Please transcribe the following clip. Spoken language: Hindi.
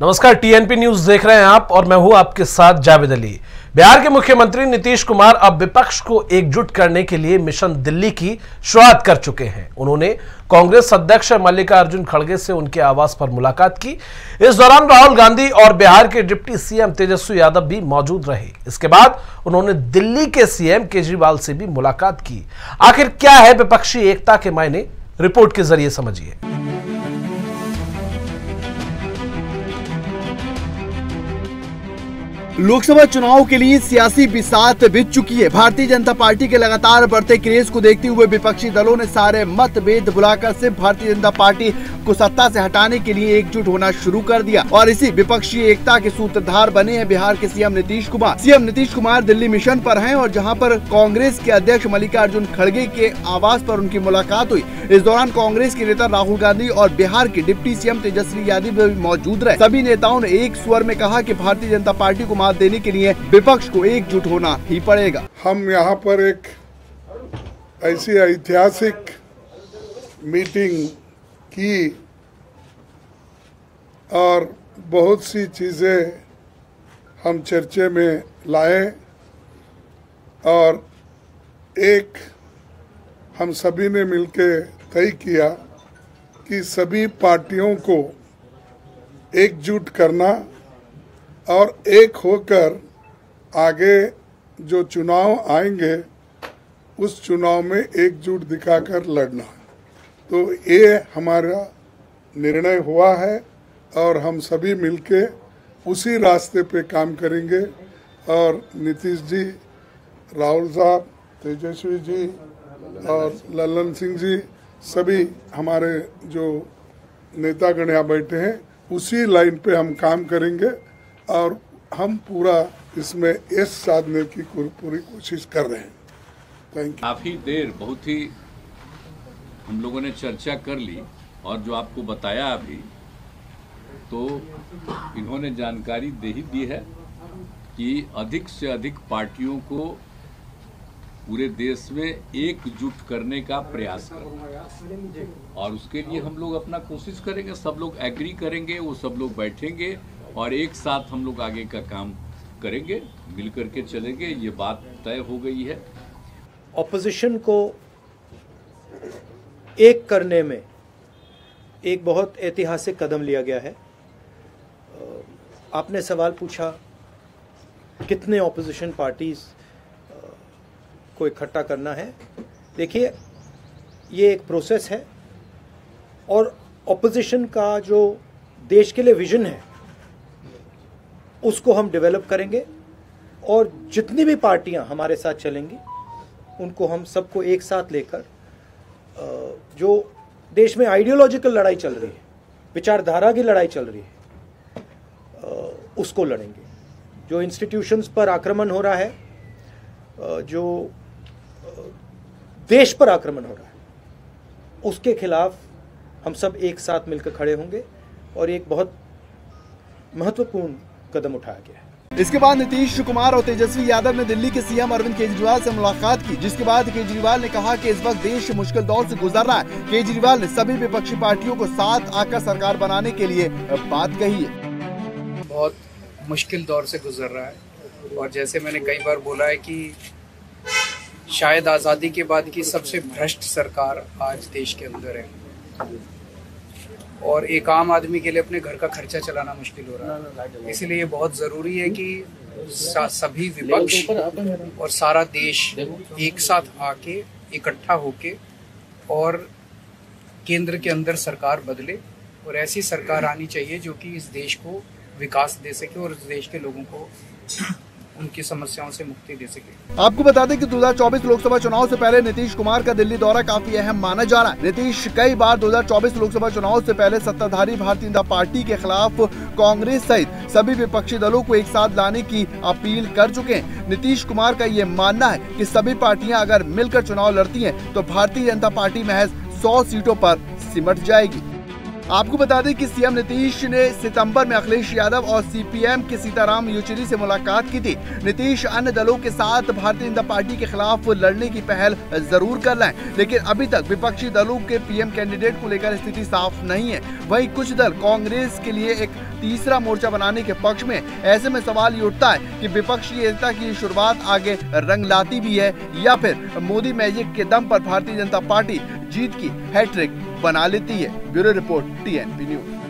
नमस्कार, टीएनपी न्यूज देख रहे हैं आप और मैं हूं आपके साथ जावेद अली। बिहार के मुख्यमंत्री नीतीश कुमार अब विपक्ष को एकजुट करने के लिए मिशन दिल्ली की शुरुआत कर चुके हैं। उन्होंने कांग्रेस अध्यक्ष मल्लिकार्जुन खड़गे से उनके आवास पर मुलाकात की। इस दौरान राहुल गांधी और बिहार के डिप्टी सीएम तेजस्वी यादव भी मौजूद रहे। इसके बाद उन्होंने दिल्ली के सीएम केजरीवाल से भी मुलाकात की। आखिर क्या है विपक्षी एकता के मायने, रिपोर्ट के जरिए समझिए। लोकसभा चुनाव के लिए सियासी बिसात बीत चुकी है। भारतीय जनता पार्टी के लगातार बढ़ते क्रेज को देखते हुए विपक्षी दलों ने सारे मतभेद भुलाकर सिर्फ भारतीय जनता पार्टी को सत्ता से हटाने के लिए एकजुट होना शुरू कर दिया और इसी विपक्षी एकता के सूत्रधार बने हैं बिहार के CM Nitish Kumar. CM Nitish Kumar Delhi mission पर हैं और जहां पर कांग्रेस के अध्यक्ष मल्लिकार्जुन खड़गे के आवास पर उनकी मुलाकात हुई। इस दौरान कांग्रेस के नेता राहुल गांधी और बिहार के डिप्टी सीएम तेजस्वी यादव भी मौजूद रहे। सभी नेताओं ने एक स्वर में कहा कि भारतीय जनता पार्टी को मात देने के लिए विपक्ष को एकजुट होना ही पड़ेगा। हम यहाँ पर एक ऐसी ऐतिहासिक मीटिंग की और बहुत सी चीजें हम चर्चे में लाए और एक हम सभी ने मिलकर तय किया कि सभी पार्टियों को एकजुट करना और एक होकर आगे जो चुनाव आएंगे उस चुनाव में एकजुट दिखाकर लड़ना। तो ये हमारा निर्णय हुआ है और हम सभी मिलके उसी रास्ते पे काम करेंगे। और नीतीश जी, राहुल साहब, तेजस्वी जी और ललन सिंह जी, सभी हमारे जो नेतागण यहाँ बैठे हैं, उसी लाइन पे हम काम करेंगे और हम पूरा इसमें यश साधने की पूरी कोशिश कर रहे हैं। Thank you. काफी देर बहुत ही हम लोगों ने चर्चा कर ली और जो आपको बताया अभी, तो इन्होंने जानकारी दे ही दी है कि अधिक से अधिक पार्टियों को पूरे देश में एकजुट करने का प्रयास करेंगे और उसके लिए हम लोग अपना कोशिश करेंगे। सब लोग एग्री करेंगे, वो सब लोग बैठेंगे और एक साथ हम लोग आगे का काम करेंगे, मिल करके चलेंगे। ये बात तय हो गई है। ऑपोजिशन को एक करने में एक बहुत ऐतिहासिक कदम लिया गया है। आपने सवाल पूछा कितने ऑपोजिशन पार्टीज को इकट्ठा करना है। देखिए, ये एक प्रोसेस है और ऑपोजिशन का जो देश के लिए विजन है उसको हम डेवलप करेंगे और जितनी भी पार्टियां हमारे साथ चलेंगी उनको हम सबको एक साथ लेकर जो देश में आइडियोलॉजिकल लड़ाई चल रही है, विचारधारा की लड़ाई चल रही है, उसको लड़ेंगे। जो इंस्टीट्यूशंस पर आक्रमण हो रहा है, जो देश पर आक्रमण हो रहा है, उसके खिलाफ हम सब एक साथ मिलकर खड़े होंगे और एक बहुत महत्वपूर्ण कदम उठाया गया है। इसके बाद नीतीश कुमार और तेजस्वी यादव ने दिल्ली के सीएम अरविंद केजरीवाल से मुलाकात की, जिसके बाद केजरीवाल ने कहा कि इस वक्त देश मुश्किल दौर से गुजर रहा है। केजरीवाल ने सभी विपक्षी पार्टियों को साथ आकर सरकार बनाने के लिए बात कही है। बहुत मुश्किल दौर से गुजर रहा है और जैसे मैंने कई बार बोला है कि शायद आज़ादी के बाद की सबसे भ्रष्ट सरकार आज देश के अंदर है और एक आम आदमी के लिए अपने घर का खर्चा चलाना मुश्किल हो रहा है। इसलिए ये बहुत ज़रूरी है कि सभी विपक्ष और सारा देश एक साथ आके इकट्ठा होके और केंद्र के अंदर सरकार बदले और ऐसी सरकार आनी चाहिए जो कि इस देश को विकास दे सके और इस देश के लोगों को उनकी समस्याओं से मुक्ति दे सके। आपको बता दें कि 2024 लोकसभा चुनाव से पहले नीतीश कुमार का दिल्ली दौरा काफी अहम माना जा रहा है। नीतीश कई बार 2024 लोकसभा चुनाव से पहले सत्ताधारी भारतीय जनता पार्टी के खिलाफ कांग्रेस सहित सभी विपक्षी दलों को एक साथ लाने की अपील कर चुके हैं। नीतीश कुमार का ये मानना है कि सभी पार्टियां अगर मिलकर चुनाव लड़ती हैं तो भारतीय जनता पार्टी महज 100 सीटों पर सिमट जाएगी। आपको बता दें कि सीएम नीतीश ने सितंबर में अखिलेश यादव और सीपीएम के सीताराम येचुरी से मुलाकात की थी। नीतीश अन्य दलों के साथ भारतीय जनता पार्टी के खिलाफ लड़ने की पहल जरूर कर रहे हैं, लेकिन अभी तक विपक्षी दलों के पीएम कैंडिडेट को लेकर स्थिति साफ नहीं है। वहीं कुछ दल कांग्रेस के लिए एक तीसरा मोर्चा बनाने के पक्ष में। ऐसे में सवाल ये उठता है कि विपक्षी एकता की शुरुआत आगे रंग लाती भी है या फिर मोदी मैजिक के दम पर भारतीय जनता पार्टी जीत की हैट्रिक बना लेती है। Bureau report, TNP news.